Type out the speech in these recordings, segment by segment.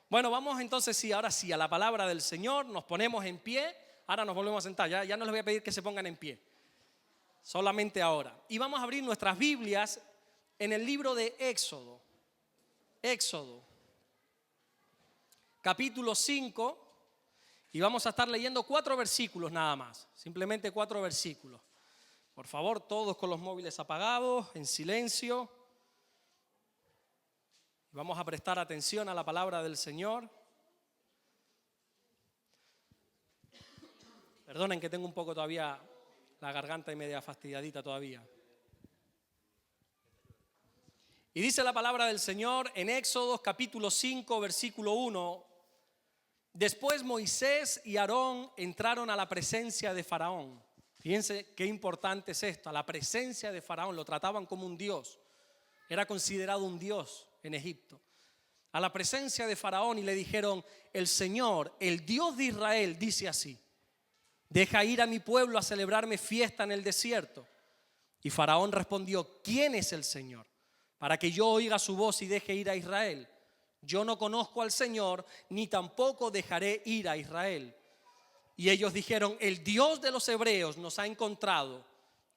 Bueno, vamos entonces, sí, ahora sí, a la palabra del Señor. Nos ponemos en pie. Ahora nos volvemos a sentar. Ya no les voy a pedir que se pongan en pie. Solamente ahora. Y vamos a abrir nuestras Biblias en el libro de Éxodo. Éxodo, capítulo 5. Y vamos a estar leyendo 4 versículos nada más. Simplemente 4 versículos. Por favor, todos con los móviles apagados, en silencio. Vamos a prestar atención a la palabra del Señor. Perdonen que tengo un poco todavía la garganta y media fastidiadita todavía. Y dice la palabra del Señor en Éxodo capítulo 5, versículo 1. Después Moisés y Aarón entraron a la presencia de Faraón. Fíjense qué importante es esto, a la presencia de Faraón. Lo trataban como un dios. Era considerado un dios en Egipto. A la presencia de Faraón y le dijeron: el Señor, el Dios de Israel, dice así: deja ir a mi pueblo a celebrarme fiesta en el desierto. Y Faraón respondió: ¿quién es el Señor? Para que yo oiga su voz y deje ir a Israel. Yo no conozco al Señor, ni tampoco dejaré ir a Israel. Y ellos dijeron: el Dios de los hebreos nos ha encontrado.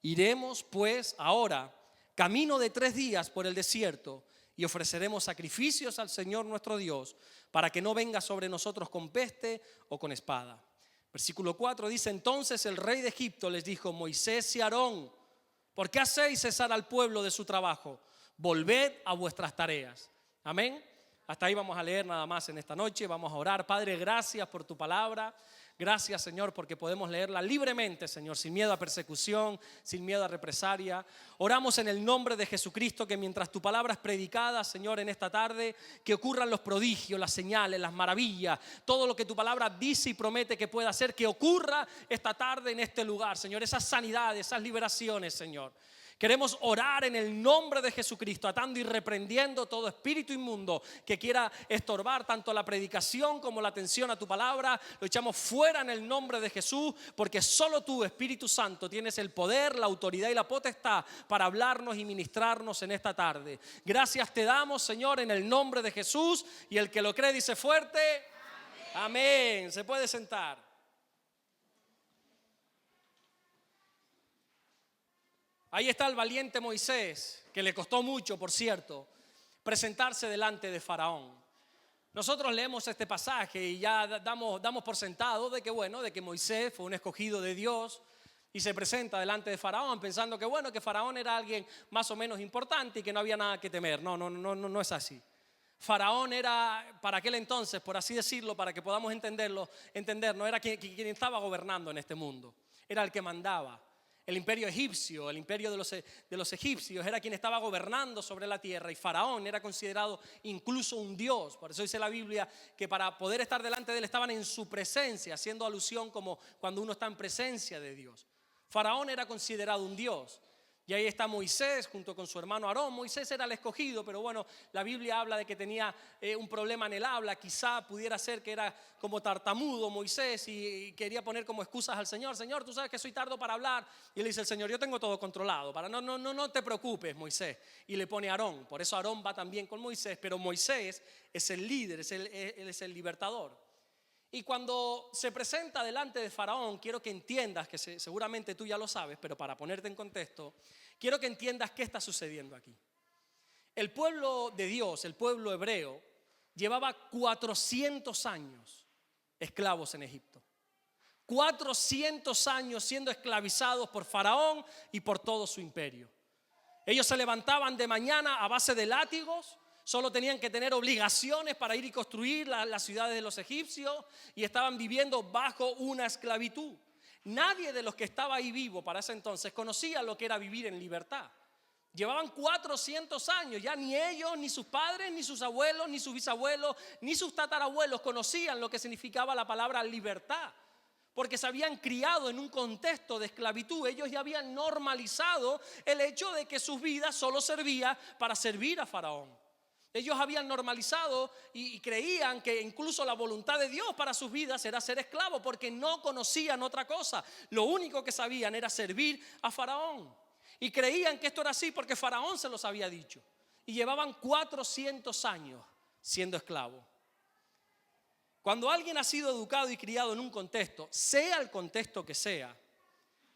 Iremos pues ahora, camino de 3 días por el desierto, y ofreceremos sacrificios al Señor nuestro Dios, para que no venga sobre nosotros con peste o con espada. Versículo 4 dice: entonces el rey de Egipto les dijo: Moisés y Aarón, ¿por qué hacéis cesar al pueblo de su trabajo? Volved a vuestras tareas. Amén. Hasta ahí vamos a leer nada más en esta noche. Vamos a orar. Padre, gracias por tu palabra. Gracias, Señor, porque podemos leerla libremente, Señor, sin miedo a persecución, sin miedo a represalia. Oramos en el nombre de Jesucristo que mientras tu palabra es predicada, Señor, en esta tarde, que ocurran los prodigios, las señales, las maravillas, todo lo que tu palabra dice y promete que pueda hacer, que ocurra esta tarde en este lugar, Señor. Esas sanidades, esas liberaciones, Señor. Queremos orar en el nombre de Jesucristo, atando y reprendiendo todo espíritu inmundo que quiera estorbar tanto la predicación como la atención a tu palabra. Lo echamos fuera en el nombre de Jesús, porque solo tú, Espíritu Santo, tienes el poder, la autoridad y la potestad para hablarnos y ministrarnos en esta tarde. Gracias te damos, Señor, en el nombre de Jesús, y el que lo cree dice fuerte: amén. Amén. Se puede sentar. Ahí está el valiente Moisés, que le costó mucho, por cierto, presentarse delante de Faraón. Nosotros leemos este pasaje y ya damos por sentado de que Moisés fue un escogido de Dios y se presenta delante de Faraón pensando que Faraón era alguien más o menos importante y que no había nada que temer. No es así. Faraón era, para aquel entonces, por así decirlo, para que podamos entender, no era quien estaba gobernando en este mundo, era el que mandaba. El imperio egipcio, el imperio de los egipcios era quien estaba gobernando sobre la tierra, y Faraón era considerado incluso un dios. Por eso dice la Biblia que para poder estar delante de él estaban en su presencia, haciendo alusión como cuando uno está en presencia de Dios. Faraón era considerado un dios. Y ahí está Moisés junto con su hermano Aarón. Moisés era el escogido, pero bueno, la Biblia habla de que tenía un problema en el habla. Quizá pudiera ser que era como tartamudo Moisés y quería poner como excusas al Señor. Señor, tú sabes que soy tardo para hablar. Y le dice el Señor: yo tengo todo controlado. No te preocupes, Moisés. Y le pone a Aarón. Por eso Aarón va también con Moisés. Pero Moisés es el líder, él es el libertador. Y cuando se presenta delante de Faraón, quiero que entiendas, que seguramente tú ya lo sabes, pero para ponerte en contexto, quiero que entiendas qué está sucediendo aquí. El pueblo de Dios, el pueblo hebreo, llevaba 400 años esclavos en Egipto. 400 años siendo esclavizados por Faraón y por todo su imperio. Ellos se levantaban de mañana a base de látigos. Solo tenían que tener obligaciones para ir y construir las ciudades de los egipcios, y estaban viviendo bajo una esclavitud. Nadie de los que estaba ahí vivo para ese entonces conocía lo que era vivir en libertad. Llevaban 400 años, ya ni ellos, ni sus padres, ni sus abuelos, ni sus bisabuelos, ni sus tatarabuelos conocían lo que significaba la palabra libertad, porque se habían criado en un contexto de esclavitud. Ellos ya habían normalizado el hecho de que sus vidas solo servían para servir a Faraón. Ellos habían normalizado y creían que incluso la voluntad de Dios para sus vidas era ser esclavos, porque no conocían otra cosa. Lo único que sabían era servir a Faraón. Y creían que esto era así porque Faraón se los había dicho. Y llevaban 400 años siendo esclavos. Cuando alguien ha sido educado y criado en un contexto, sea el contexto que sea,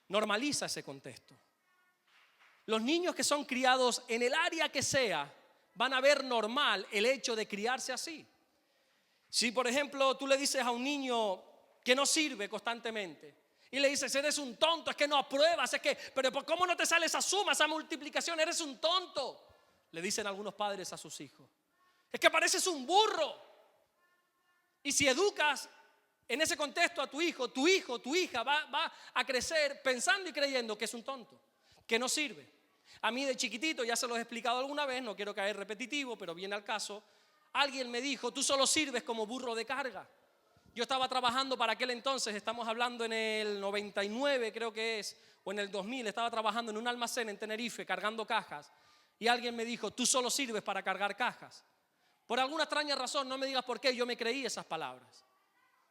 normaliza ese contexto. Los niños que son criados en el área que sea, van a ver normal el hecho de criarse así. Si, por ejemplo, tú le dices a un niño que no sirve constantemente y le dices, eres un tonto, es que no apruebas, pero ¿cómo no te sale esa suma, esa multiplicación? Eres un tonto, le dicen algunos padres a sus hijos. Es que pareces un burro. Y si educas en ese contexto a tu hijo, tu hija va a crecer pensando y creyendo que es un tonto, que no sirve. A mí de chiquitito, ya se los he explicado alguna vez, no quiero caer repetitivo, pero viene al caso. Alguien me dijo, tú solo sirves como burro de carga. Yo estaba trabajando para aquel entonces, estamos hablando en el 99 creo que es, o en el 2000, estaba trabajando en un almacén en Tenerife cargando cajas. Y alguien me dijo, tú solo sirves para cargar cajas. Por alguna extraña razón, no me digas por qué, yo me creí esas palabras.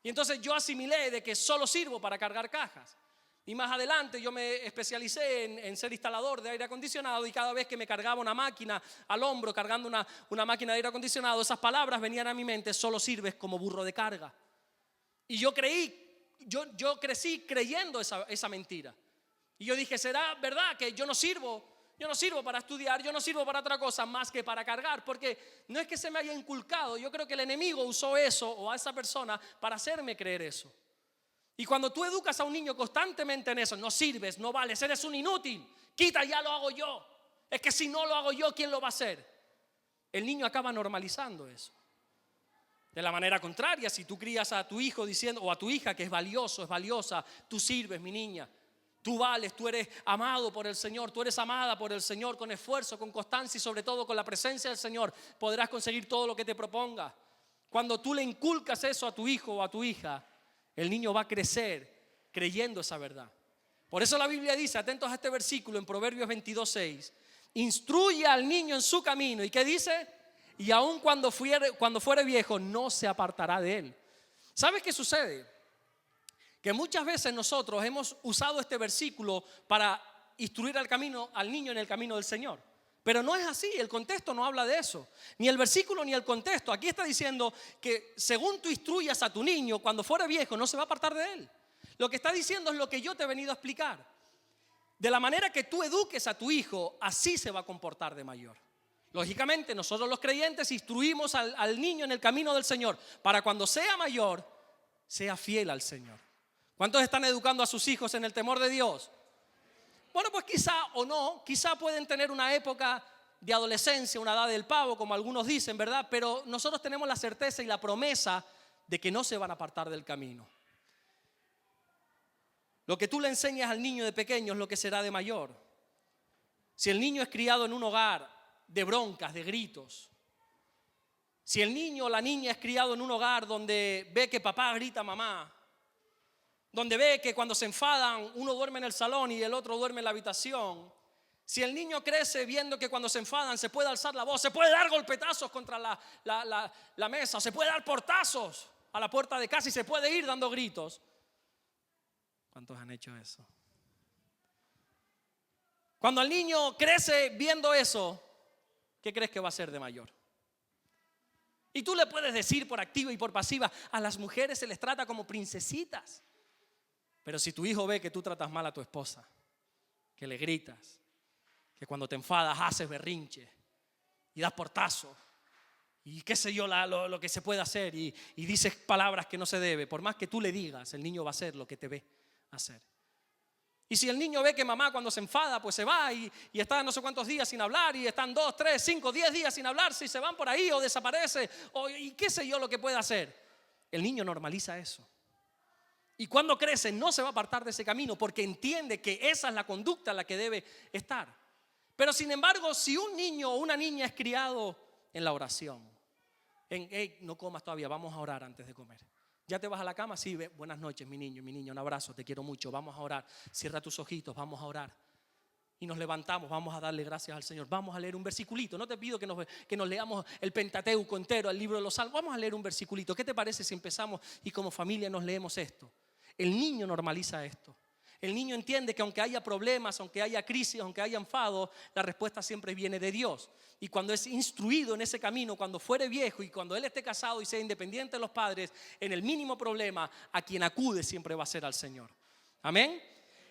Y entonces yo asimilé de que solo sirvo para cargar cajas. Y más adelante yo me especialicé en ser instalador de aire acondicionado, y cada vez que me cargaba una máquina al hombro cargando una máquina de aire acondicionado, esas palabras venían a mi mente, solo sirves como burro de carga. Y yo crecí creyendo esa mentira. Y yo dije, ¿será verdad que yo no sirvo para estudiar, yo no sirvo para otra cosa más que para cargar? Porque no es que se me haya inculcado, yo creo que el enemigo usó eso o a esa persona para hacerme creer eso. Y cuando tú educas a un niño constantemente en eso, no sirves, no vales, eres un inútil, quita, ya lo hago yo. Es que si no lo hago yo, ¿quién lo va a hacer? El niño acaba normalizando eso. De la manera contraria, si tú crías a tu hijo diciendo, o a tu hija, que es valioso, es valiosa, tú sirves, mi niña, tú vales, tú eres amado por el Señor, tú eres amada por el Señor, con esfuerzo, con constancia y sobre todo con la presencia del Señor podrás conseguir todo lo que te propongas. Cuando tú le inculcas eso a tu hijo o a tu hija, el niño va a crecer creyendo esa verdad. Por eso la Biblia dice, atentos a este versículo en Proverbios 22:6, instruye al niño en su camino. ¿Y qué dice? Y aun cuando fuere viejo, no se apartará de él. ¿Sabes qué sucede? Que muchas veces nosotros hemos usado este versículo para instruir al niño en el camino del Señor. Pero no es así, el contexto no habla de eso. Ni el versículo ni el contexto. Aquí está diciendo que según tú instruyas a tu niño, cuando fuere viejo no se va a apartar de él. Lo que está diciendo es lo que yo te he venido a explicar. De la manera que tú eduques a tu hijo, así se va a comportar de mayor. Lógicamente, nosotros los creyentes instruimos al niño en el camino del Señor para cuando sea mayor, sea fiel al Señor. ¿Cuántos están educando a sus hijos en el temor de Dios? Bueno, pues quizá pueden tener una época de adolescencia, una edad del pavo, como algunos dicen, ¿verdad? Pero nosotros tenemos la certeza y la promesa de que no se van a apartar del camino. Lo que tú le enseñas al niño de pequeño es lo que será de mayor. Si el niño es criado en un hogar de broncas, de gritos, si el niño o la niña es criado en un hogar donde ve que papá grita a mamá, donde ve que cuando se enfadan uno duerme en el salón y el otro duerme en la habitación, si el niño crece viendo que cuando se enfadan se puede alzar la voz, se puede dar golpetazos contra la mesa, se puede dar portazos a la puerta de casa y se puede ir dando gritos. ¿Cuántos han hecho eso? Cuando el niño crece viendo eso, ¿qué crees que va a ser de mayor? Y tú le puedes decir por activa y por pasiva, a las mujeres se les trata como princesitas. Pero si tu hijo ve que tú tratas mal a tu esposa, que le gritas, que cuando te enfadas haces berrinche y das portazo y qué sé yo lo que se puede hacer y dices palabras que no se debe, por más que tú le digas, el niño va a hacer lo que te ve hacer. Y si el niño ve que mamá cuando se enfada pues se va y está no sé cuántos días sin hablar y están 2, 3, 5, 10 días sin hablarse y se van por ahí o desaparece y qué sé yo lo que puede hacer, el niño normaliza eso. Y cuando crece no se va a apartar de ese camino porque entiende que esa es la conducta en la que debe estar. Pero sin embargo, si un niño o una niña es criado en la oración, hey, no comas todavía, vamos a orar antes de comer. ¿Ya te vas a la cama? Sí, buenas noches mi niño, un abrazo, te quiero mucho, vamos a orar. Cierra tus ojitos, vamos a orar. Y nos levantamos, vamos a darle gracias al Señor. Vamos a leer un versiculito. No te pido que nos leamos el Pentateuco entero, el libro de los Salmos. Vamos a leer un versiculito. ¿Qué te parece si empezamos y como familia nos leemos esto? El niño normaliza esto. El niño entiende que aunque haya problemas, aunque haya crisis, aunque haya enfado, la respuesta siempre viene de Dios. Y cuando es instruido en ese camino, cuando fuere viejo y cuando él esté casado y sea independiente de los padres, en el mínimo problema, a quien acude siempre va a ser al Señor. Amén.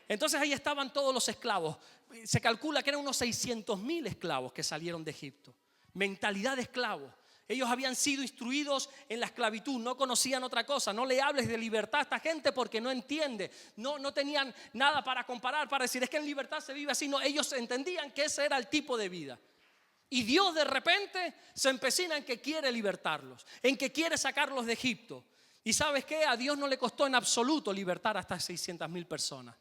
Entonces ahí estaban todos los esclavos. Se calcula que eran unos 600,000 esclavos que salieron de Egipto. Mentalidad de esclavos. Ellos habían sido instruidos en la esclavitud, no conocían otra cosa. No le hables de libertad a esta gente porque no entiende. No tenían nada para comparar, para decir es que en libertad se vive así. No, ellos entendían que ese era el tipo de vida. Y Dios de repente se empecina en que quiere libertarlos, en que quiere sacarlos de Egipto. ¿Y sabes qué? A Dios no le costó en absoluto libertar a estas 600,000 personas.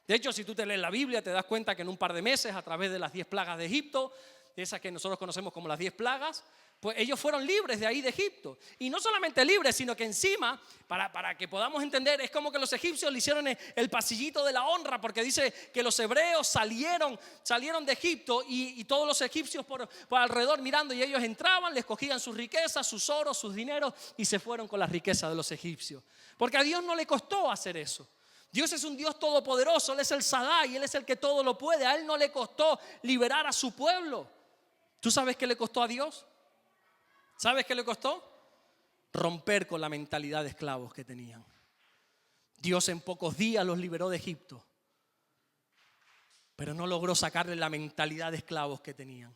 De hecho, si tú te lees la Biblia, te das cuenta que en un par de meses, a través de las 10 plagas de Egipto, esas que nosotros conocemos como las 10 plagas, pues ellos fueron libres de ahí de Egipto. Y no solamente libres, sino que encima, para que podamos entender, es como que los egipcios le hicieron el pasillito de la honra, porque dice que los hebreos salieron de Egipto y todos los egipcios por alrededor mirando, y ellos entraban, les cogían sus riquezas, sus oros, sus dineros y se fueron con las riquezas de los egipcios. Porque a Dios no le costó hacer eso. Dios es un Dios todopoderoso, Él es el Shaddai, Él es el que todo lo puede. A Él no le costó liberar a su pueblo. ¿Tú sabes qué le costó a Dios? ¿Sabes qué le costó? Romper con la mentalidad de esclavos que tenían. Dios en pocos días los liberó de Egipto, pero no logró sacarle la mentalidad de esclavos que tenían.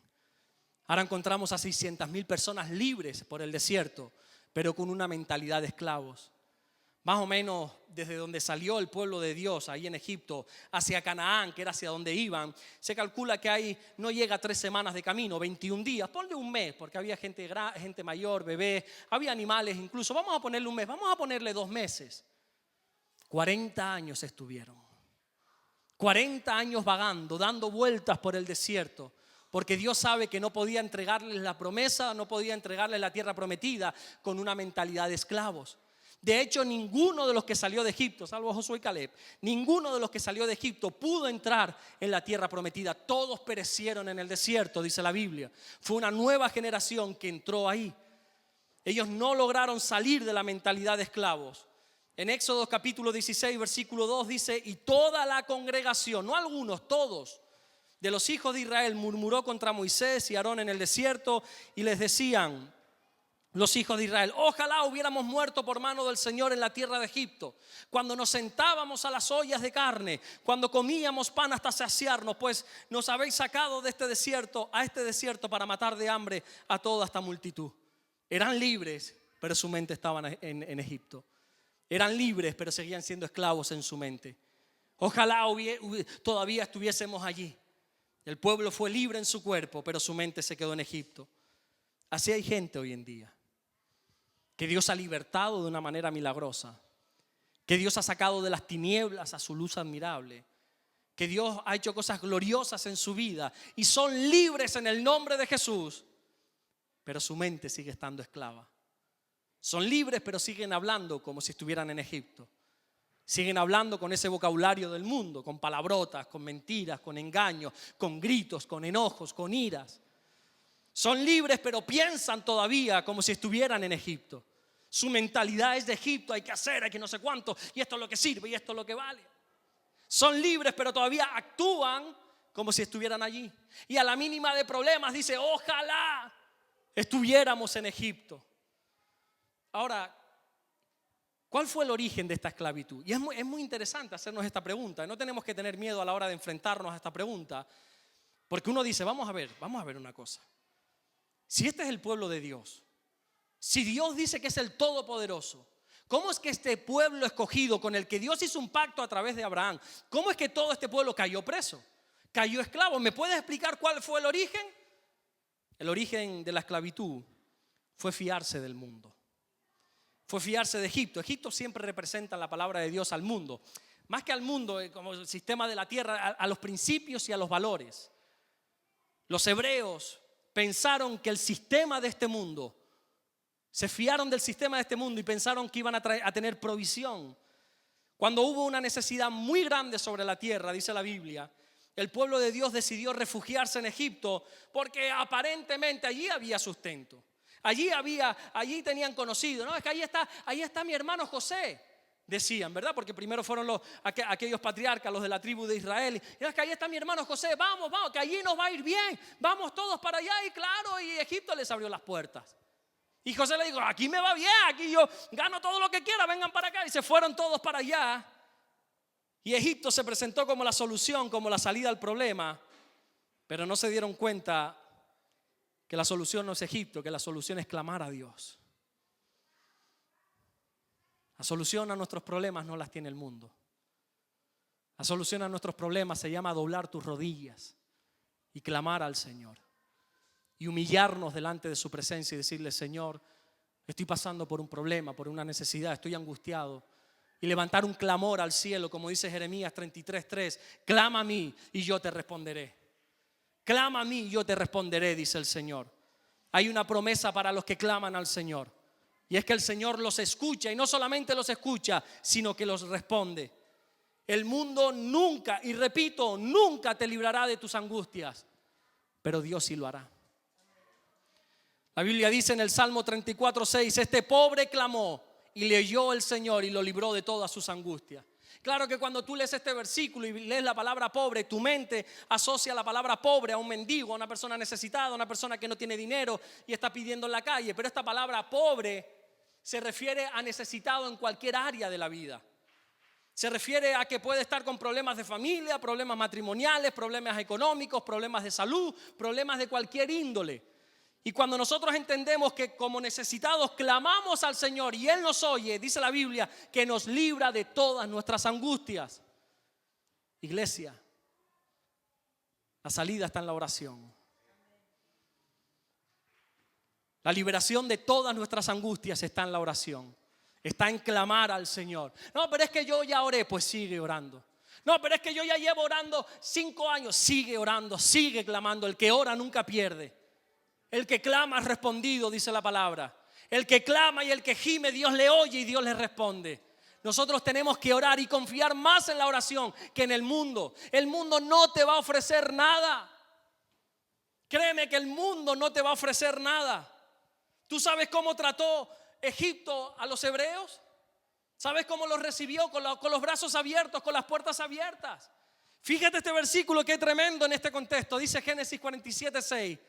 Ahora encontramos a 600,000 personas libres por el desierto, pero con una mentalidad de esclavos. Más o menos desde donde salió el pueblo de Dios, ahí en Egipto, hacia Canaán, que era hacia donde iban, se calcula que ahí no llega a 3 semanas de camino, 21 días, ponle un mes, porque había gente mayor, bebés, había animales incluso, vamos a ponerle un mes, vamos a ponerle 2 meses. 40 años estuvieron, 40 años vagando, dando vueltas por el desierto, porque Dios sabe que no podía entregarles la promesa, no podía entregarles la tierra prometida con una mentalidad de esclavos. De hecho, ninguno de los que salió de Egipto, salvo Josué y Caleb, ninguno de los que salió de Egipto pudo entrar en la tierra prometida. Todos perecieron en el desierto, dice la Biblia. Fue una nueva generación que entró ahí. Ellos no lograron salir de la mentalidad de esclavos. En Éxodo capítulo 16, versículo 2 dice, y toda la congregación, no algunos, todos, de los hijos de Israel murmuró contra Moisés y Aarón en el desierto y les decían, los hijos de Israel, ojalá hubiéramos muerto por mano del Señor en la tierra de Egipto, cuando nos sentábamos a las ollas de carne, cuando comíamos pan hasta saciarnos, pues nos habéis sacado de este desierto, a este desierto para matar de hambre a toda esta multitud. Eran libres, pero su mente estaba en Egipto. Eran libres, pero seguían siendo esclavos en su mente. Ojalá todavía estuviésemos allí. El pueblo fue libre en su cuerpo, pero su mente se quedó en Egipto. Así hay gente hoy en día que Dios ha libertado de una manera milagrosa, que Dios ha sacado de las tinieblas a su luz admirable, que Dios ha hecho cosas gloriosas en su vida y son libres en el nombre de Jesús, pero su mente sigue estando esclava. Son libres, pero siguen hablando como si estuvieran en Egipto. Siguen hablando con ese vocabulario del mundo, con palabrotas, con mentiras, con engaños, con gritos, con enojos, con iras. Son libres, pero piensan todavía como si estuvieran en Egipto. Su mentalidad es de Egipto, hay que hacer, hay que no sé cuánto, y esto es lo que sirve y esto es lo que vale. Son libres, pero todavía actúan como si estuvieran allí. Y a la mínima de problemas dice, ojalá estuviéramos en Egipto. Ahora, ¿cuál fue el origen de esta esclavitud? Y es muy interesante hacernos esta pregunta. No tenemos que tener miedo a la hora de enfrentarnos a esta pregunta, porque uno dice, vamos a ver una cosa. Si este es el pueblo de Dios, si Dios dice que es el Todopoderoso, ¿cómo es que este pueblo escogido con el que Dios hizo un pacto a través de Abraham, cómo es que todo este pueblo cayó preso, cayó esclavo? ¿Me puedes explicar cuál fue el origen? El origen de la esclavitud fue fiarse del mundo, fue fiarse de Egipto. Egipto siempre representa la palabra de Dios al mundo, más que al mundo como el sistema de la tierra, a los principios y a los valores. Los hebreos pensaron que el sistema de este mundo, se fiaron del sistema de este mundo y pensaron que iban a tener provisión. Cuando hubo una necesidad muy grande sobre la tierra, dice la Biblia, el pueblo de Dios decidió refugiarse en Egipto porque aparentemente allí había sustento. Allí tenían conocido, ¿no? Es que ahí está mi hermano José. decían, ¿verdad? Porque primero fueron aquellos patriarcas, los de la tribu de Israel. Y es que ahí está mi hermano José, vamos, que allí nos va a ir bien, vamos todos para allá. Y claro, y Egipto les abrió las puertas. Y José le dijo, aquí me va bien, aquí yo gano todo lo que quiera, vengan para acá. Y se fueron todos para allá. Y Egipto se presentó como la solución, como la salida al problema. Pero no se dieron cuenta que la solución no es Egipto, que la solución es clamar a Dios. La solución a nuestros problemas no las tiene el mundo. La solución a nuestros problemas se llama doblar tus rodillas y clamar al Señor. Y humillarnos delante de su presencia y decirle, Señor, estoy pasando por un problema, por una necesidad, estoy angustiado. Y levantar un clamor al cielo, como dice Jeremías 33:3. Clama a mí y yo te responderé. Clama a mí y yo te responderé, dice el Señor. Hay una promesa para los que claman al Señor. Y es que el Señor los escucha, y no solamente los escucha, sino que los responde. El mundo nunca, y repito, nunca te librará de tus angustias, pero Dios sí lo hará. La Biblia dice en el Salmo 34:6, este pobre clamó y le oyó el Señor y lo libró de todas sus angustias. Claro que cuando tú lees este versículo y lees la palabra pobre, tu mente asocia la palabra pobre a un mendigo, a una persona necesitada, a una persona que no tiene dinero y está pidiendo en la calle. Pero esta palabra pobre se refiere a necesitado en cualquier área de la vida. Se refiere a que puede estar con problemas de familia, problemas matrimoniales, problemas económicos, problemas de salud, problemas de cualquier índole. Y cuando nosotros entendemos que como necesitados clamamos al Señor y Él nos oye, dice la Biblia que nos libra de todas nuestras angustias. Iglesia, la salida está en la oración. La liberación de todas nuestras angustias está en la oración. Está en clamar al Señor. No, pero es que yo ya oré, pues sigue orando. No, pero es que yo ya llevo orando 5 años, sigue orando, sigue clamando. El que ora nunca pierde. El que clama es respondido, dice la palabra. El que clama y el que gime, Dios le oye y Dios le responde. Nosotros tenemos que orar y confiar más en la oración que en el mundo. El mundo no te va a ofrecer nada. Créeme que el mundo no te va a ofrecer nada. ¿Tú sabes cómo trató Egipto a los hebreos? ¿Sabes cómo los recibió? Con los brazos abiertos, con las puertas abiertas. Fíjate este versículo que es tremendo en este contexto. Dice Génesis 47:6.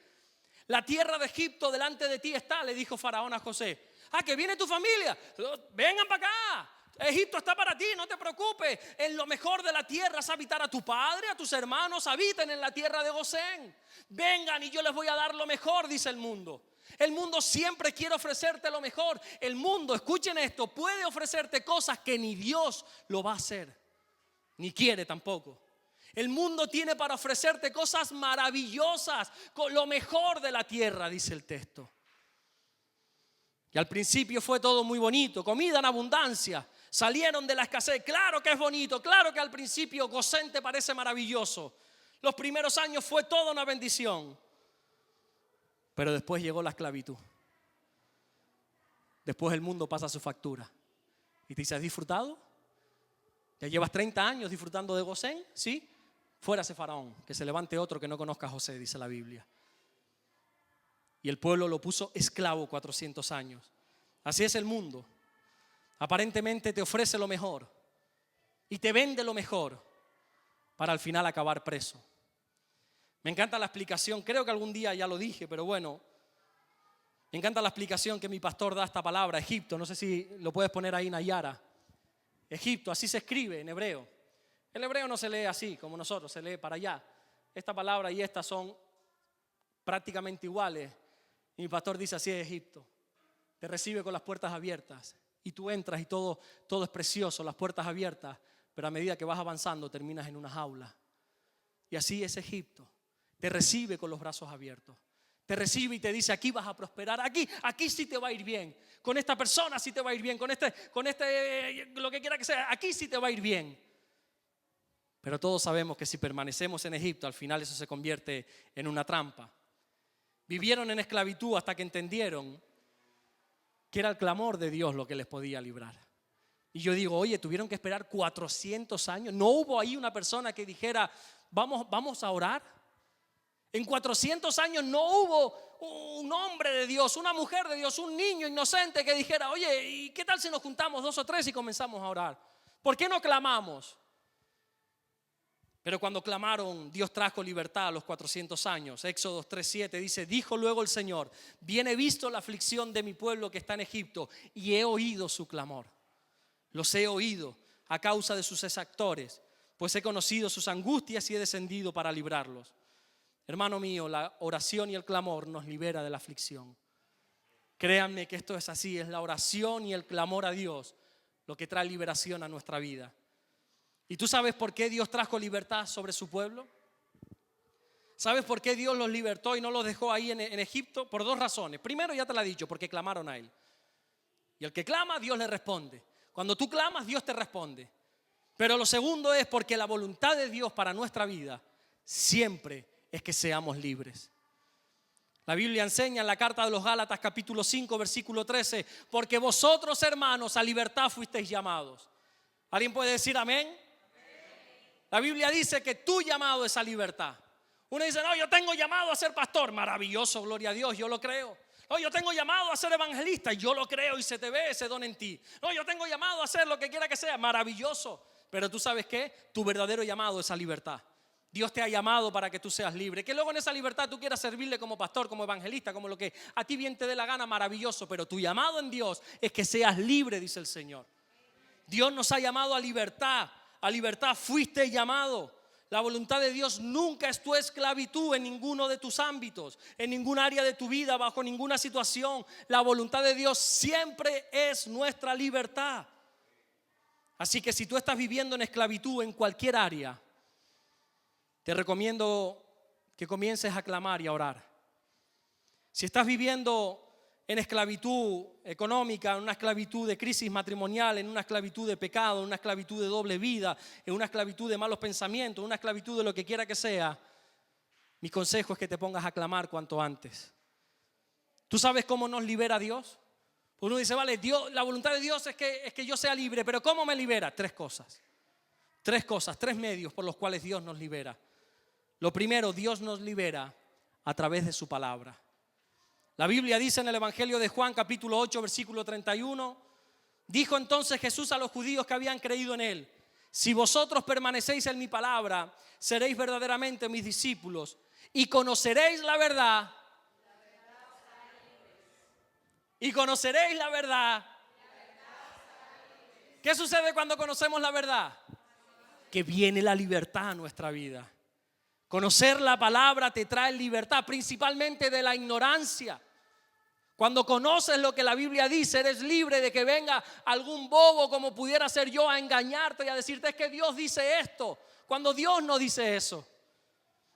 La tierra de Egipto delante de ti está, le dijo Faraón a José. Que viene tu familia, vengan para acá. Egipto está para ti, no te preocupes. En lo mejor de la tierra es habitar a tu padre, a tus hermanos, habiten en la tierra de Gosén. Vengan y yo les voy a dar lo mejor, dice el mundo. El mundo siempre quiere ofrecerte lo mejor. El mundo, escuchen esto, puede ofrecerte cosas que ni Dios lo va a hacer, ni quiere tampoco. El mundo tiene para ofrecerte cosas maravillosas, con lo mejor de la tierra, dice el texto. Y al principio fue todo muy bonito, comida en abundancia, salieron de la escasez. Claro que es bonito, claro que al principio Gosén te parece maravilloso. Los primeros años fue toda una bendición. Pero después llegó la esclavitud. Después el mundo pasa su factura. Y te dice, ¿has disfrutado? ¿Ya llevas 30 años disfrutando de Gosén? ¿Sí? Fuera ese faraón, que se levante otro que no conozca a José, dice la Biblia. Y el pueblo lo puso esclavo 400 años. Así es el mundo. Aparentemente te ofrece lo mejor y te vende lo mejor para al final acabar preso. Me encanta la explicación, creo que algún día ya lo dije, pero bueno, me encanta la explicación que mi pastor da a esta palabra, Egipto. No sé si lo puedes poner ahí, Nayara. Egipto, así se escribe en hebreo. El hebreo no se lee así como nosotros, se lee para allá. Esta palabra y esta son prácticamente iguales. Y mi pastor dice, así es Egipto. Te recibe con las puertas abiertas. Y tú entras y todo es precioso, las puertas abiertas. Pero a medida que vas avanzando terminas en una jaula. Y así es Egipto. Te recibe con los brazos abiertos. Te recibe y te dice, aquí vas a prosperar, aquí sí te va a ir bien. Con esta persona sí te va a ir bien, con este, lo que quiera que sea, aquí sí te va a ir bien. Pero todos sabemos que si permanecemos en Egipto, al final eso se convierte en una trampa. Vivieron en esclavitud hasta que entendieron que era el clamor de Dios lo que les podía librar. Y yo digo, oye, tuvieron que esperar 400 años. ¿No hubo ahí una persona que dijera, vamos a orar? En 400 años no hubo un hombre de Dios, una mujer de Dios, un niño inocente que dijera, oye, ¿y qué tal si nos juntamos 2 o 3 y comenzamos a orar? ¿Por qué no clamamos? Pero cuando clamaron, Dios trajo libertad a los 400 años. Éxodo 3:7 dice, dijo luego el Señor, bien he visto la aflicción de mi pueblo que está en Egipto y he oído su clamor. Los he oído a causa de sus exactores, pues he conocido sus angustias y he descendido para librarlos. Hermano mío, la oración y el clamor nos libera de la aflicción. Créanme que esto es así, es la oración y el clamor a Dios lo que trae liberación a nuestra vida. ¿Y tú sabes por qué Dios trajo libertad sobre su pueblo? ¿Sabes por qué Dios los libertó y no los dejó ahí en Egipto? Por 2 razones. Primero, ya te lo he dicho, porque clamaron a Él. Y el que clama, Dios le responde. Cuando tú clamas, Dios te responde. Pero lo segundo es porque la voluntad de Dios para nuestra vida siempre es que seamos libres. La Biblia enseña en la carta de los Gálatas capítulo 5 versículo 13, porque vosotros, hermanos, a libertad fuisteis llamados. ¿Alguien puede decir amén? La Biblia dice que tu llamado es a libertad. Uno dice, no, yo tengo llamado a ser pastor. Maravilloso, gloria a Dios, yo lo creo. No, yo tengo llamado a ser evangelista. Yo lo creo y se te ve ese don en ti. No, yo tengo llamado a hacer lo que quiera que sea. Maravilloso. Pero tú sabes qué, tu verdadero llamado es a libertad. Dios te ha llamado para que tú seas libre. Que luego en esa libertad tú quieras servirle como pastor, como evangelista, como lo que a ti bien te dé la gana, maravilloso. Pero tu llamado en Dios es que seas libre, dice el Señor. Dios nos ha llamado a libertad. A libertad fuiste llamado. La voluntad de Dios nunca es tu esclavitud en ninguno de tus ámbitos, en ningún área de tu vida, bajo ninguna situación. La voluntad de Dios siempre es nuestra libertad. Así que si tú estás viviendo en esclavitud en cualquier área, te recomiendo que comiences a clamar y a orar. Si estás viviendo en esclavitud económica, en una esclavitud de crisis matrimonial, en una esclavitud de pecado, en una esclavitud de doble vida, en una esclavitud de malos pensamientos, en una esclavitud de lo que quiera que sea, mi consejo es que te pongas a clamar cuanto antes. ¿Tú sabes cómo nos libera Dios? Uno dice, vale, Dios, la voluntad de Dios es que yo sea libre, pero ¿cómo me libera? 3 cosas, 3 medios por los cuales Dios nos libera. Lo primero, Dios nos libera a través de su palabra. La Biblia dice en el Evangelio de Juan capítulo 8 versículo 31, dijo entonces Jesús a los judíos que habían creído en Él, si vosotros permanecéis en mi palabra, seréis verdaderamente mis discípulos y conoceréis la verdad. Y conoceréis la verdad. ¿Qué sucede cuando conocemos la verdad? Que viene la libertad a nuestra vida. Conocer la palabra te trae libertad, principalmente de la ignorancia. Cuando conoces lo que la Biblia dice, eres libre de que venga algún bobo como pudiera ser yo a engañarte y a decirte es que Dios dice esto, cuando Dios no dice eso.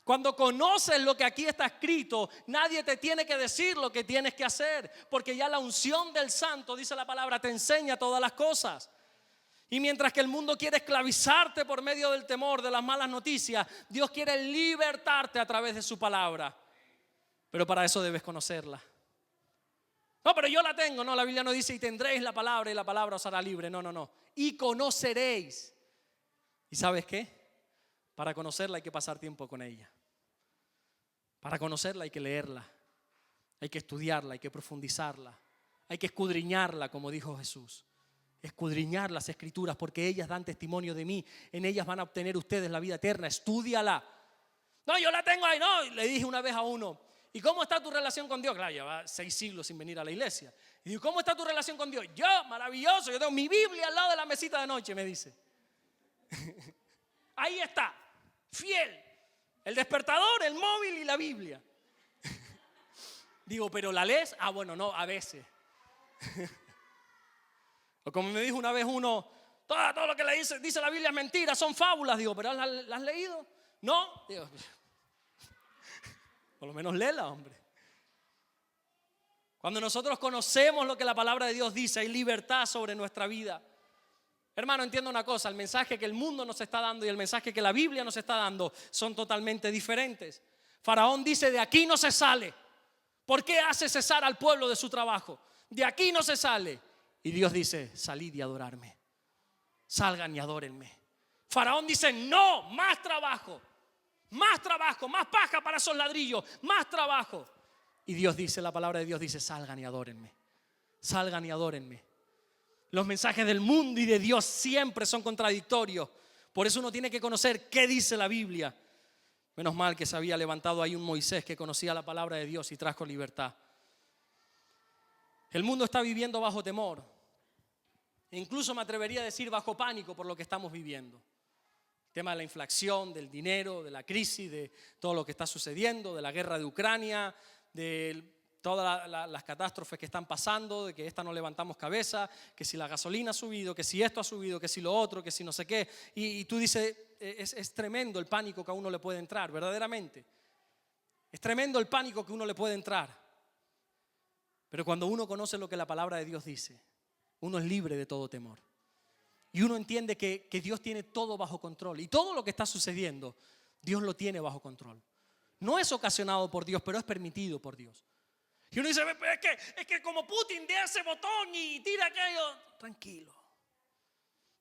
Cuando conoces lo que aquí está escrito, nadie te tiene que decir lo que tienes que hacer, porque ya la unción del Santo, dice la palabra, te enseña todas las cosas. Y mientras que el mundo quiere esclavizarte por medio del temor, de las malas noticias, Dios quiere libertarte a través de su palabra. Pero para eso debes conocerla. No, pero yo la tengo. No, la Biblia no dice y tendréis la palabra y la palabra os hará libre. No. Y conoceréis. ¿Y sabes qué? Para conocerla hay que pasar tiempo con ella. Para conocerla hay que leerla. Hay que estudiarla, hay que profundizarla. Hay que escudriñarla, como dijo Jesús. Escudriñar las escrituras porque ellas dan testimonio de mí. En ellas van a obtener ustedes la vida eterna. Estúdiala. No, yo la tengo ahí. No, le dije una vez a uno, ¿y cómo está tu relación con Dios? Claro, lleva 6 siglos sin venir a la iglesia. Y digo, ¿cómo está tu relación con Dios? Yo, maravilloso, yo tengo mi Biblia al lado de la mesita de noche, me dice. Ahí está, fiel. El despertador, el móvil y la Biblia. Digo, ¿pero la lees? Ah, bueno, no, a veces. O como me dijo una vez uno, todo lo que le dice la Biblia es mentira, son fábulas. Digo, ¿pero la has leído? No. Digo, por lo menos léela, hombre. Cuando nosotros conocemos lo que la palabra de Dios dice, hay libertad sobre nuestra vida. Hermano, entienda una cosa, el mensaje que el mundo nos está dando y el mensaje que la Biblia nos está dando son totalmente diferentes. Faraón dice, de aquí no se sale. ¿Por qué hace cesar al pueblo de su trabajo? De aquí no se sale. Y Dios dice, salid y adorarme. Salgan y adórenme. Faraón dice, no, más trabajo. Más trabajo, más paja para esos ladrillos, más trabajo. Y Dios dice, la palabra de Dios dice, salgan y adórenme. Salgan y adórenme. Los mensajes del mundo y de Dios siempre son contradictorios. Por eso uno tiene que conocer qué dice la Biblia. Menos mal que se había levantado ahí un Moisés que conocía la palabra de Dios y trajo libertad. El mundo está viviendo bajo temor. E incluso me atrevería a decir bajo pánico por lo que estamos viviendo. El tema de la inflación, del dinero, de la crisis, de todo lo que está sucediendo, de la guerra de Ucrania, de todas las catástrofes que están pasando, de que esta no levantamos cabeza, que si la gasolina ha subido, que si esto ha subido, que si lo otro, que si no sé qué. Y tú dices, es tremendo el pánico que a uno le puede entrar, verdaderamente. Es tremendo el pánico que a uno le puede entrar. Pero cuando uno conoce lo que la palabra de Dios dice, uno es libre de todo temor. Y uno entiende que Dios tiene todo bajo control. Y todo lo que está sucediendo, Dios lo tiene bajo control. No es ocasionado por Dios, pero es permitido por Dios. Y uno dice, es que como Putin da ese botón y tira aquello. Tranquilo.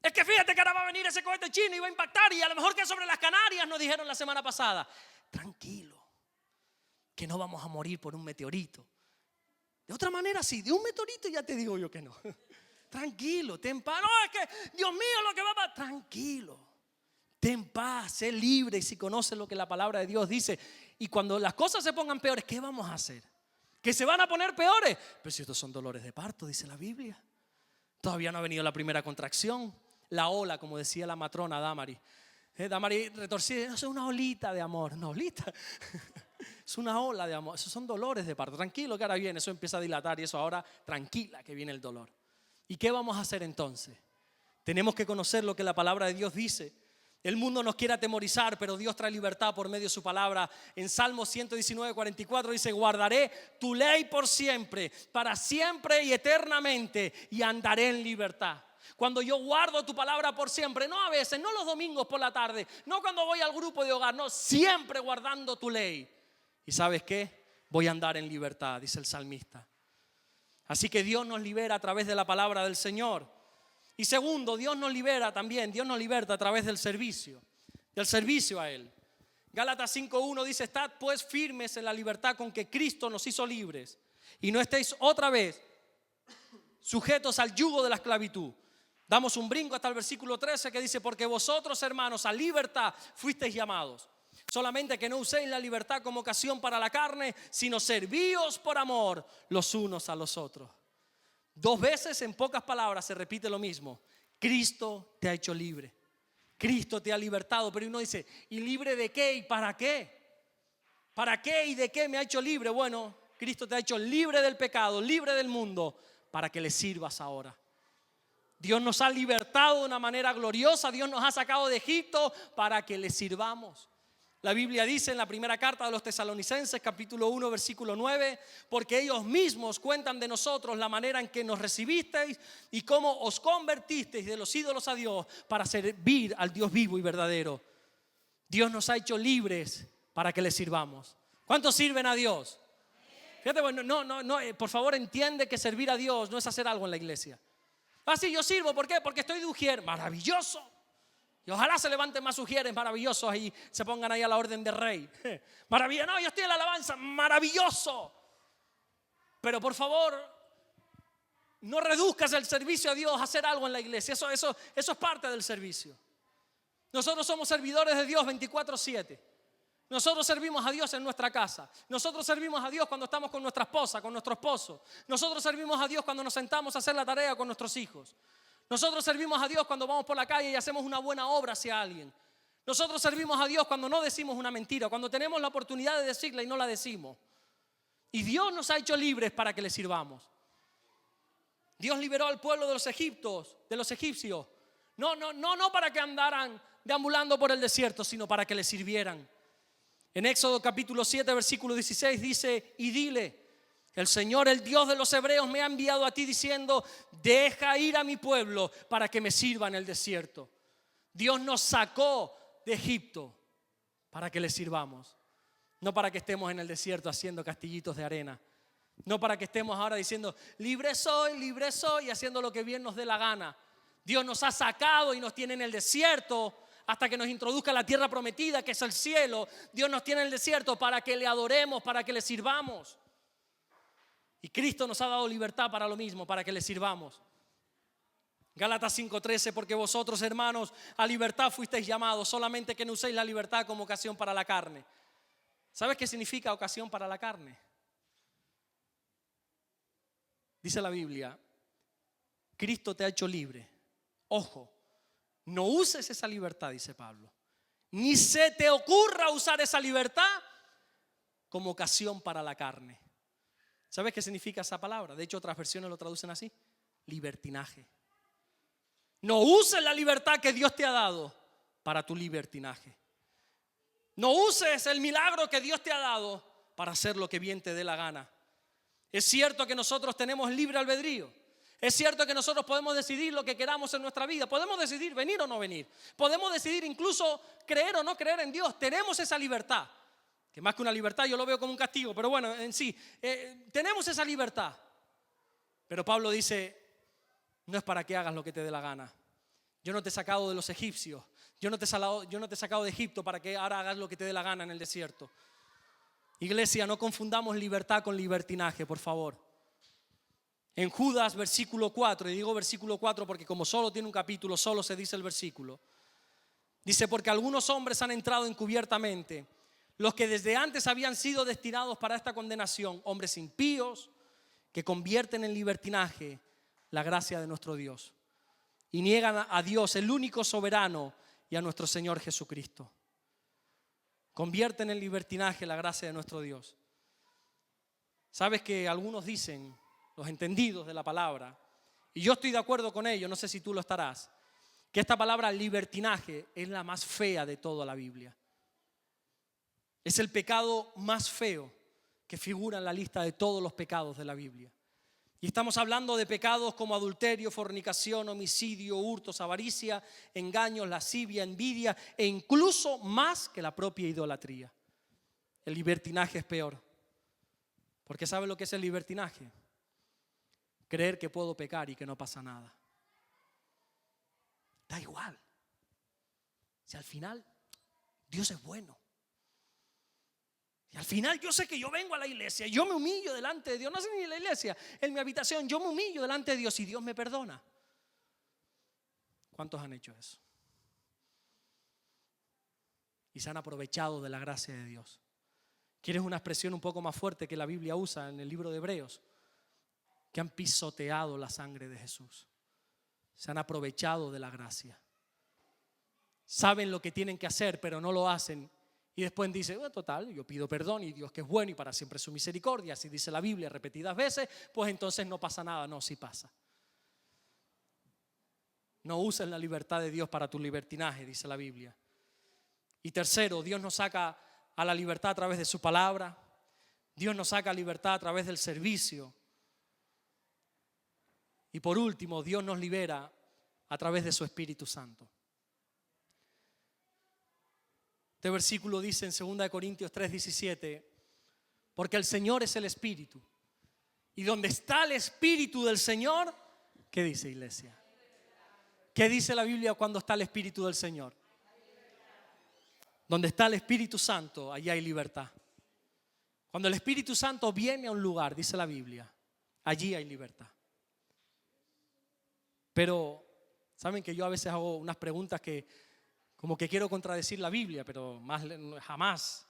Es que fíjate que ahora va a venir ese cohete chino y va a impactar. Y a lo mejor que sobre las Canarias nos dijeron la semana pasada. Tranquilo. Que no vamos a morir por un meteorito. De otra manera sí, de un meteorito ya te digo yo que no. Tranquilo, ten paz. No, es que Dios mío lo que va a pasar. Tranquilo. Ten paz, sé libre. Y si conoces lo que la palabra de Dios dice. Y cuando las cosas se pongan peores, ¿qué vamos a hacer? ¿Que se van a poner peores? Pero si estos son dolores de parto, dice la Biblia. Todavía no ha venido la primera contracción. La ola, como decía la matrona Damaris. Damaris retorcida, no es una olita de amor. Una olita. Es una ola de amor. Esos son dolores de parto. Tranquilo que ahora viene, eso empieza a dilatar y eso ahora tranquila que viene el dolor. ¿Y qué vamos a hacer entonces? Tenemos que conocer lo que la palabra de Dios dice. El mundo nos quiere atemorizar, pero Dios trae libertad por medio de su palabra. En Salmo 119, 44 dice, guardaré tu ley por siempre, para siempre y eternamente, y andaré en libertad. Cuando yo guardo tu palabra por siempre, no a veces, no los domingos por la tarde, no cuando voy al grupo de hogar, no, siempre guardando tu ley. ¿Y sabes qué? Voy a andar en libertad, dice el salmista. Así que Dios nos libera a través de la palabra del Señor. Y segundo, Dios nos libera también, Dios nos liberta a través del servicio a Él. Gálatas 5:1 dice, estad pues firmes en la libertad con que Cristo nos hizo libres y no estéis otra vez sujetos al yugo de la esclavitud. Damos un brinco hasta el versículo 13 que dice, porque vosotros, hermanos, a libertad fuisteis llamados. Solamente que no uséis la libertad como ocasión para la carne, sino servíos por amor los unos a los otros. 2 veces en pocas palabras se repite lo mismo. Cristo te ha hecho libre. Cristo te ha libertado. Pero uno dice, ¿y libre de qué y para qué? ¿Para qué y de qué me ha hecho libre? Bueno, Cristo te ha hecho libre del pecado, libre del mundo, para que le sirvas ahora. Dios nos ha libertado de una manera gloriosa. Dios nos ha sacado de Egipto para que le sirvamos. La Biblia dice en la primera carta de los Tesalonicenses, capítulo 1, versículo 9, porque ellos mismos cuentan de nosotros la manera en que nos recibisteis y cómo os convertisteis de los ídolos a Dios para servir al Dios vivo y verdadero. Dios nos ha hecho libres para que le sirvamos. ¿Cuántos sirven a Dios? Fíjate, bueno, no, por favor entiende que servir a Dios no es hacer algo en la iglesia. Sí, yo sirvo, ¿por qué? Porque estoy de ujier, maravilloso. Y ojalá se levanten más ujieres maravillosos y se pongan ahí a la orden de rey. Maravilloso, no, yo estoy en la alabanza, maravilloso. Pero por favor, no reduzcas el servicio a Dios a hacer algo en la iglesia. Eso es parte del servicio. Nosotros somos servidores de Dios 24/7. Nosotros servimos a Dios en nuestra casa. Nosotros servimos a Dios cuando estamos con nuestra esposa, con nuestro esposo. Nosotros servimos a Dios cuando nos sentamos a hacer la tarea con nuestros hijos. Nosotros servimos a Dios cuando vamos por la calle y hacemos una buena obra hacia alguien. Nosotros servimos a Dios cuando no decimos una mentira, cuando tenemos la oportunidad de decirla y no la decimos. Y Dios nos ha hecho libres para que le sirvamos. Dios liberó al pueblo de los egipcios. No para que andaran deambulando por el desierto, sino para que le sirvieran. En Éxodo capítulo 7, versículo 16 dice, y dile, el Señor, el Dios de los hebreos, me ha enviado a ti diciendo, deja ir a mi pueblo para que me sirva en el desierto. Dios nos sacó de Egipto para que le sirvamos. No para que estemos en el desierto haciendo castillitos de arena. No para que estemos ahora diciendo, libre soy y haciendo lo que bien nos dé la gana. Dios nos ha sacado y nos tiene en el desierto hasta que nos introduzca a la tierra prometida, que es el cielo. Dios nos tiene en el desierto para que le adoremos, para que le sirvamos. Y Cristo nos ha dado libertad para lo mismo, para que le sirvamos. Gálatas 5:13, porque vosotros, hermanos, a libertad fuisteis llamados, solamente que no uséis la libertad como ocasión para la carne. ¿Sabes qué significa ocasión para la carne? Dice la Biblia, Cristo te ha hecho libre. Ojo, no uses esa libertad, dice Pablo. Ni se te ocurra usar esa libertad como ocasión para la carne. ¿Sabes qué significa esa palabra? De hecho, otras versiones lo traducen así: libertinaje. No uses la libertad que Dios te ha dado para tu libertinaje. No uses el milagro que Dios te ha dado para hacer lo que bien te dé la gana. Es cierto que nosotros tenemos libre albedrío. Es cierto que nosotros podemos decidir lo que queramos en nuestra vida. Podemos decidir venir o no venir. Podemos decidir incluso creer o no creer en Dios. Tenemos esa libertad. Que más que una libertad yo lo veo como un castigo. Pero bueno, en sí, tenemos esa libertad. Pero Pablo dice, no es para que hagas lo que te dé la gana. Yo no te he sacado de los egipcios. Yo no te he sacado de Egipto para que ahora hagas lo que te dé la gana en el desierto. Iglesia, no confundamos libertad con libertinaje, por favor. En Judas, versículo 4, y digo versículo 4 porque como solo tiene un capítulo, solo se dice el versículo. Dice, porque algunos hombres han entrado encubiertamente, los que desde antes habían sido destinados para esta condenación, hombres impíos que convierten en libertinaje la gracia de nuestro Dios y niegan a Dios, el único soberano, y a nuestro Señor Jesucristo. Convierten en libertinaje la gracia de nuestro Dios. Sabes que algunos dicen, los entendidos de la palabra, y yo estoy de acuerdo con ellos, no sé si tú lo estarás, que esta palabra libertinaje es la más fea de toda la Biblia. Es el pecado más feo que figura en la lista de todos los pecados de la Biblia. Y estamos hablando de pecados como adulterio, fornicación, homicidio, hurtos, avaricia, engaños, lascivia, envidia e incluso más que la propia idolatría. El libertinaje es peor. Porque ¿sabe lo que es el libertinaje? Creer que puedo pecar y que no pasa nada. Da igual. Si al final Dios es bueno. Y al final yo sé que yo vengo a la iglesia, yo me humillo delante de Dios, no sé ni en la iglesia, en mi habitación, yo me humillo delante de Dios y Dios me perdona. ¿Cuántos han hecho eso? Y se han aprovechado de la gracia de Dios. ¿Quieres una expresión un poco más fuerte que la Biblia usa en el libro de Hebreos? Que han pisoteado la sangre de Jesús. Se han aprovechado de la gracia. Saben lo que tienen que hacer, pero no lo hacen. Y después dice, total, yo pido perdón y Dios que es bueno y para siempre su misericordia, así dice la Biblia repetidas veces, pues entonces no pasa nada. No, sí pasa. No uses la libertad de Dios para tu libertinaje, dice la Biblia. Y tercero, Dios nos saca a la libertad a través de su palabra. Dios nos saca a libertad a través del servicio. Y por último, Dios nos libera a través de su Espíritu Santo. Este versículo dice en 2 Corintios 3:17, porque el Señor es el Espíritu. Y donde está el Espíritu del Señor, ¿qué dice, iglesia? ¿Qué dice la Biblia cuando está el Espíritu del Señor? Donde está el Espíritu Santo, allí hay libertad. Cuando el Espíritu Santo viene a un lugar, dice la Biblia, allí hay libertad. Pero, ¿saben que yo a veces hago unas preguntas que como que quiero contradecir la Biblia, pero jamás?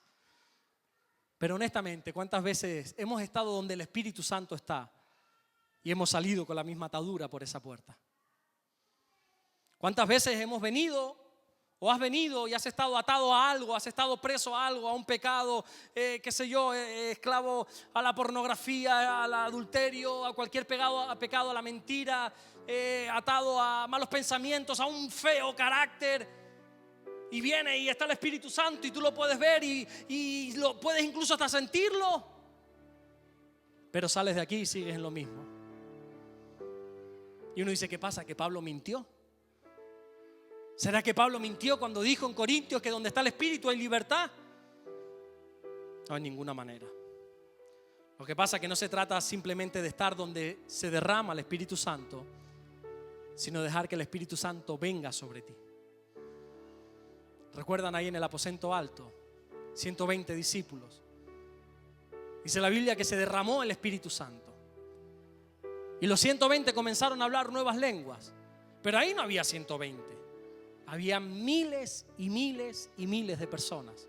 Pero honestamente, ¿cuántas veces hemos estado donde el Espíritu Santo está y hemos salido con la misma atadura por esa puerta? ¿Cuántas veces hemos venido o has venido y has estado atado a algo, has estado preso a algo, a un pecado, esclavo a la pornografía, al adulterio, a cualquier pecado, a la mentira, atado a malos pensamientos, a un feo carácter? Y viene y está el Espíritu Santo y tú lo puedes ver y lo puedes incluso hasta sentirlo. Pero sales de aquí y sigues en lo mismo. Y uno dice, ¿qué pasa? ¿Que Pablo mintió? ¿Será que Pablo mintió cuando dijo en Corintios que donde está el Espíritu hay libertad? No, en ninguna manera. Lo que pasa es que no se trata simplemente de estar donde se derrama el Espíritu Santo, sino dejar que el Espíritu Santo venga sobre ti. ¿Recuerdan ahí en el aposento alto? 120 discípulos. Dice la Biblia que se derramó el Espíritu Santo. Y los 120 comenzaron a hablar nuevas lenguas. Pero ahí no había 120. Había miles y miles y miles de personas.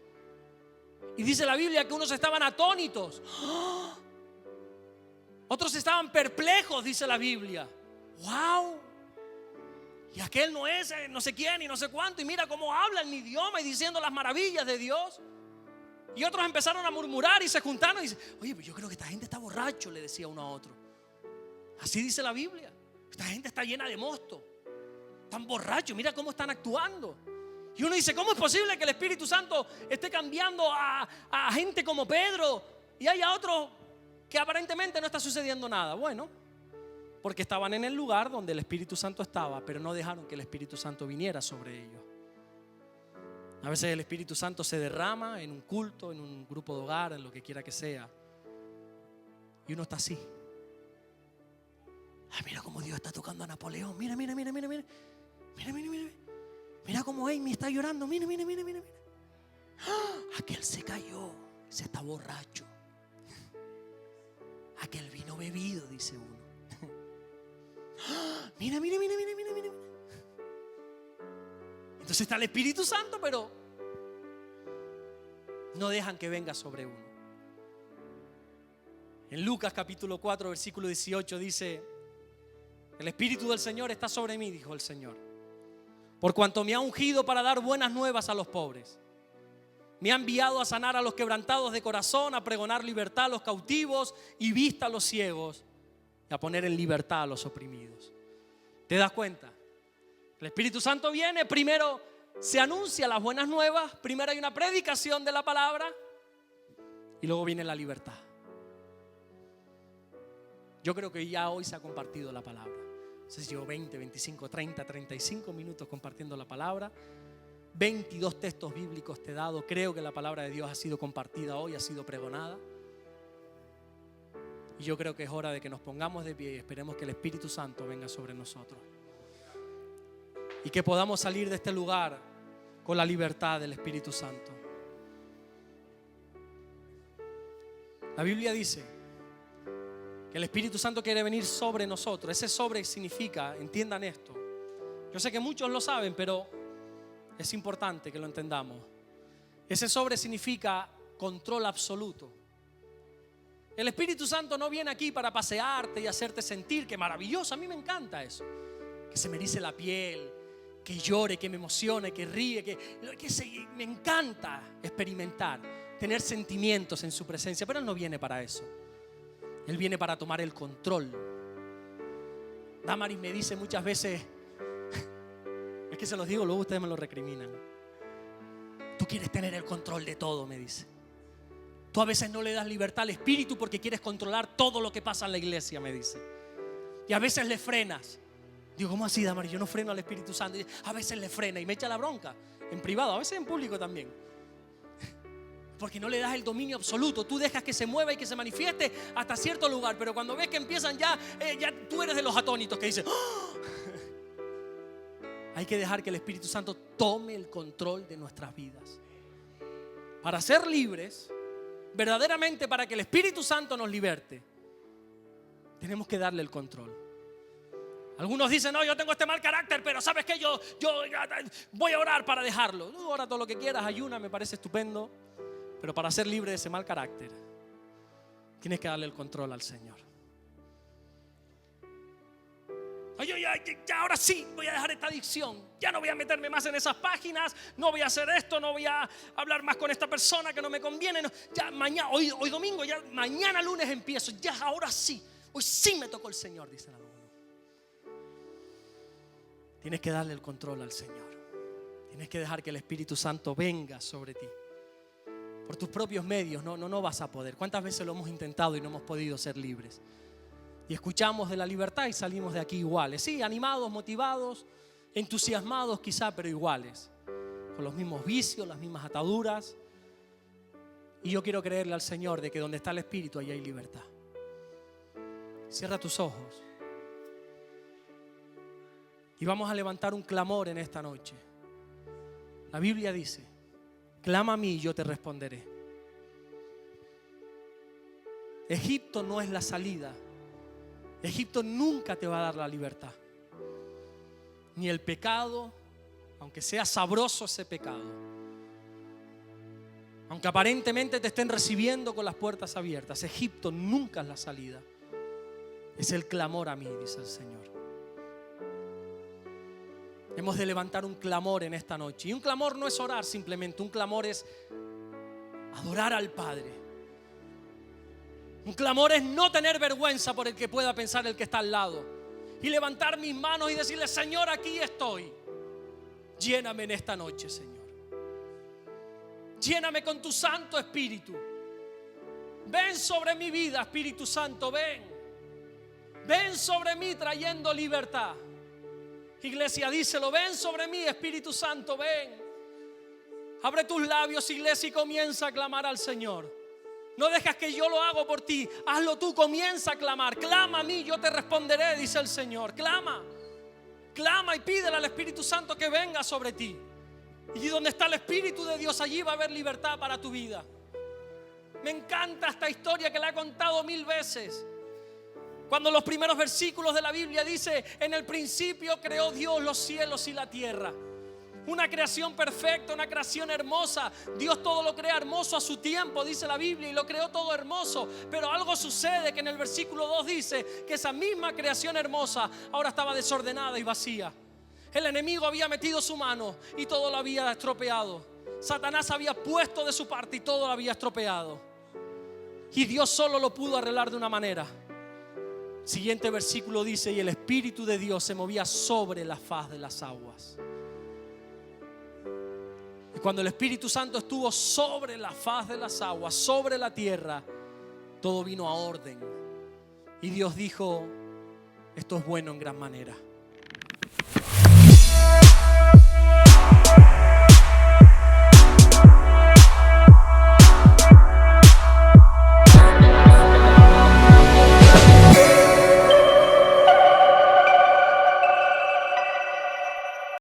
Y dice la Biblia que unos estaban atónitos. ¡Oh! Otros estaban perplejos, dice la Biblia. ¡Wow! Y aquel no es no sé quién y no sé cuánto. Y mira cómo habla en mi idioma y diciendo las maravillas de Dios. Y otros empezaron a murmurar y se juntaron y dicen: oye, pues yo creo que esta gente está borracho, le decía uno a otro. Así dice la Biblia. Esta gente está llena de mosto. Están borrachos, mira cómo están actuando. Y uno dice: ¿cómo es posible que el Espíritu Santo esté cambiando a gente como Pedro y haya otros que aparentemente no está sucediendo nada? Bueno, porque estaban en el lugar donde el Espíritu Santo estaba, pero no dejaron que el Espíritu Santo viniera sobre ellos. A veces el Espíritu Santo se derrama en un culto, en un grupo de hogar, en lo que quiera que sea, y uno está así. Ay, mira cómo Dios está tocando a Napoleón. Mira, mira, mira, mira, mira. Mira, mira, mira. Mira cómo Amy está llorando. Mira, mira, mira, mira, mira. ¡Ah! Aquel se cayó. Se está borracho. Aquel vino bebido, dice uno. ¡Ah! Mira, mira, mira, mira, mira, mira. Entonces está el Espíritu Santo, pero no dejan que venga sobre uno. En Lucas capítulo 4, versículo 18 dice: el Espíritu del Señor está sobre mí, dijo el Señor, por cuanto me ha ungido para dar buenas nuevas a los pobres. Me ha enviado a sanar a los quebrantados de corazón, a pregonar libertad a los cautivos y vista a los ciegos, y a poner en libertad a los oprimidos. ¿Te das cuenta? El Espíritu Santo viene, primero se anuncia las buenas nuevas, primero hay una predicación de la palabra y luego viene la libertad. Yo creo que ya hoy se ha compartido la palabra. No sé si llevo 20, 25, 30, 35 minutos compartiendo la palabra. 22 textos bíblicos te he dado. Creo que la palabra de Dios ha sido compartida hoy, ha sido pregonada. Y yo creo que es hora de que nos pongamos de pie y esperemos que el Espíritu Santo venga sobre nosotros. Y que podamos salir de este lugar con la libertad del Espíritu Santo. La Biblia dice que el Espíritu Santo quiere venir sobre nosotros. Ese sobre significa, entiendan esto. Yo sé que muchos lo saben, pero es importante que lo entendamos. Ese sobre significa control absoluto. El Espíritu Santo no viene aquí para pasearte y hacerte sentir que maravilloso. A mí me encanta eso. Que se me erice la piel, que llore, que me emocione, que ríe, me encanta experimentar, tener sentimientos en su presencia. Pero Él no viene para eso. Él viene para tomar el control. Damaris me dice muchas veces, es que se los digo, luego ustedes me lo recriminan: tú quieres tener el control de todo, me dice. Tú a veces no le das libertad al Espíritu porque quieres controlar todo lo que pasa en la iglesia, me dice. Y a veces le frenas. Digo, ¿cómo así, Damaris? Yo no freno al Espíritu Santo. Y a veces le frena y me echa la bronca, en privado, a veces en público también. Porque no le das el dominio absoluto. Tú dejas que se mueva y que se manifieste hasta cierto lugar. Pero cuando ves que empiezan ya tú eres de los atónitos que dicen, ¡oh! Hay que dejar que el Espíritu Santo tome el control de nuestras vidas. Para ser libres, verdaderamente para que el Espíritu Santo nos liberte, tenemos que darle el control. Algunos dicen, no, yo tengo este mal carácter, pero ¿sabes qué? Yo voy a orar para dejarlo. Tú ora todo lo que quieras, ayuna, me parece estupendo. Pero para ser libre de ese mal carácter, tienes que darle el control al Señor. Ya ahora sí voy a dejar esta adicción. Ya no voy a meterme más en esas páginas. No voy a hacer esto. No voy a hablar más con esta persona que no me conviene. No, ya mañana, hoy domingo, ya mañana lunes empiezo. Ya ahora sí. Hoy sí me tocó el Señor, dicen algunos. Tienes que darle el control al Señor. Tienes que dejar que el Espíritu Santo venga sobre ti. Por tus propios medios no vas a poder. ¿Cuántas veces lo hemos intentado y no hemos podido ser libres? Y escuchamos de la libertad y salimos de aquí iguales. Sí, animados, motivados, entusiasmados quizá, pero iguales. Con los mismos vicios, las mismas ataduras. Y yo quiero creerle al Señor de que donde está el Espíritu, ahí hay libertad. Cierra tus ojos. Y vamos a levantar un clamor en esta noche. La Biblia dice, clama a mí y yo te responderé. Egipto no es la salida. Egipto nunca te va a dar la libertad. Ni el pecado, aunque sea sabroso ese pecado, aunque aparentemente te estén recibiendo con las puertas abiertas, Egipto nunca es la salida. Es el clamor a mí, dice el Señor. Hemos de levantar un clamor en esta noche. Y un clamor no es orar simplemente, un clamor es adorar al Padre. Un clamor es no tener vergüenza por el que pueda pensar el que está al lado. Y levantar mis manos y decirle, Señor, aquí estoy. Lléname en esta noche, Señor. Lléname con tu Santo Espíritu. Ven sobre mi vida, Espíritu Santo, ven. Ven sobre mí trayendo libertad. Iglesia, díselo, ven sobre mí, Espíritu Santo, ven. Abre tus labios, iglesia, y comienza a clamar al Señor. No dejas que yo lo haga por ti, hazlo tú, comienza a clamar. Clama a mí, yo te responderé, dice el Señor. Clama, clama y pídele al Espíritu Santo que venga sobre ti. Y donde está el Espíritu de Dios, allí va a haber libertad para tu vida. Me encanta esta historia que la he contado 1000 veces. Cuando los primeros versículos de la Biblia dice, en el principio creó Dios los cielos y la tierra. Una creación perfecta, una creación hermosa. Dios todo lo crea hermoso a su tiempo, dice la Biblia, y lo creó todo hermoso. Pero algo sucede que en el versículo 2 dice que esa misma creación hermosa ahora estaba desordenada y vacía. El enemigo había metido su mano y todo lo había estropeado. Satanás había puesto de su parte y todo lo había estropeado. Y Dios solo lo pudo arreglar de una manera. Siguiente versículo dice, y el Espíritu de Dios se movía sobre la faz de las aguas. Y cuando el Espíritu Santo estuvo sobre la faz de las aguas, sobre la tierra, todo vino a orden. Y Dios dijo, esto es bueno en gran manera.